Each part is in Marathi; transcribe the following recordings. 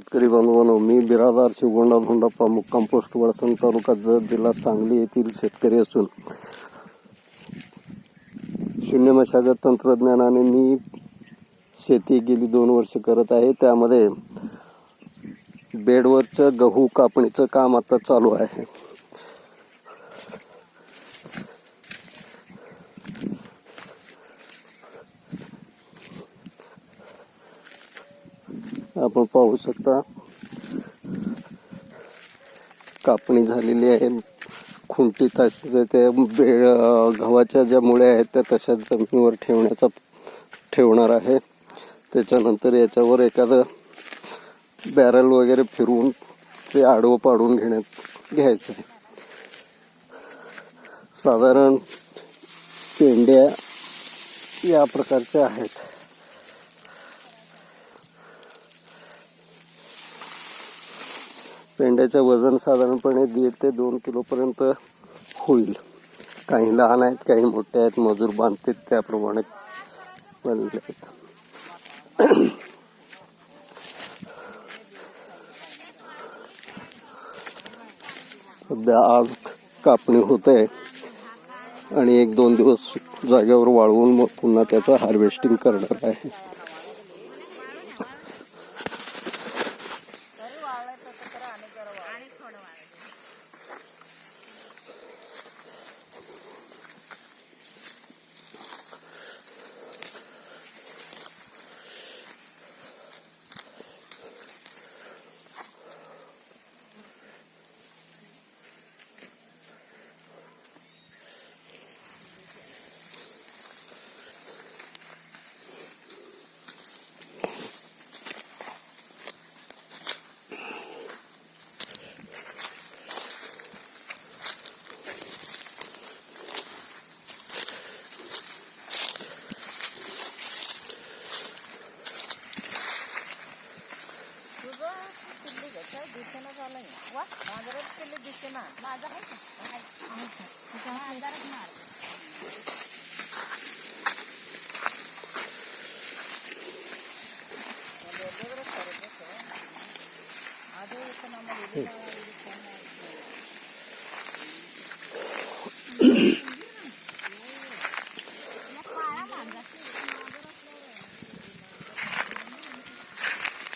शेतकरी बांधवांनो, मी बिरादार शिवगोंडा धोंडा प्रमुख कंपोस्ट वळसंग तालुका जत जिल्हा सांगली येथील शेतकरी असून शून्य मशागत तंत्रज्ञानाने मी शेती गेली 2 वर्ष करत आहे। त्यामध्ये बेडवरचं गहू कापणीचं काम आता चालू आहे। आपण पाहू शकता कापणी झालेली आहे। खुंटी तसेच त्या गव्हाच्या ज्या मुळ्या आहेत त्या तशाच जमिनीवर ठेवणार आहे। त्याच्यानंतर याच्यावर एखादं बॅरल वगैरे फिरवून ते आडवं पाडून घ्यायचं आहे। साधारण पेंड्या या प्रकारच्या आहेत। पेंड्याचं वजन साधारणपणे 1.5 ते 2 किलो पर्यंत होईल। काही लहान आहेत, काही मोठे आहेत, मजूर बांधतात त्याप्रमाणे बनले आहेत। सध्या आज कापणी होते आणि 1-2 दिवस जागेवर वाळवून मग पुन्हा त्याचं हार्वेस्टिंग करणार आहे।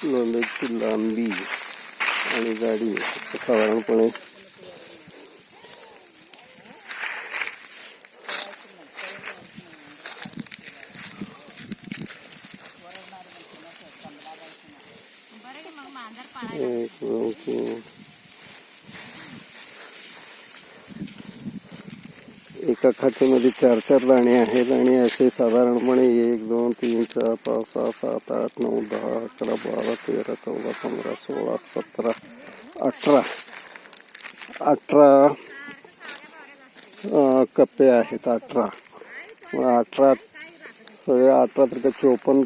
लोंब्याची लांबी आणि जाडी साधारणपणे 1 खाचेमध्ये 4 दाणे आहेत आणि असे साधारणपणे 1 2 3 4 5 6 7 8 9 10 11 12 13 14 15 16 17 18 कप्पे आहेत। 18 सगळे 18 तर 54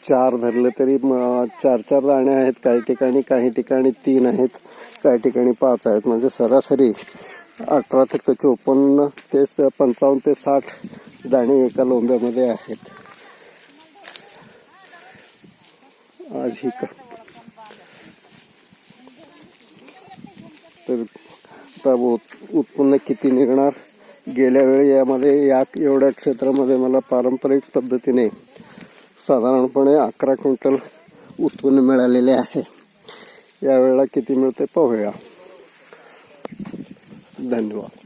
4 धरले तरी 4 दाणे आहेत। काही ठिकाणी 3 आहेत, काही ठिकाणी 5 आहेत। म्हणजे सरासरी 18 ते 54 ते 55 ते 60 दाणे एका लोंब्यामध्ये आहेत। आज ही तर उत्पन्न किती निघणार? गेल्या वेळी यामध्ये एवढ्या क्षेत्रामध्ये मला पारंपरिक पद्धतीने साधारणपणे 11 क्विंटल उत्पन्न मिळालेले आहे। यावेळेला किती मिळते पाहूया। धन्यवाद।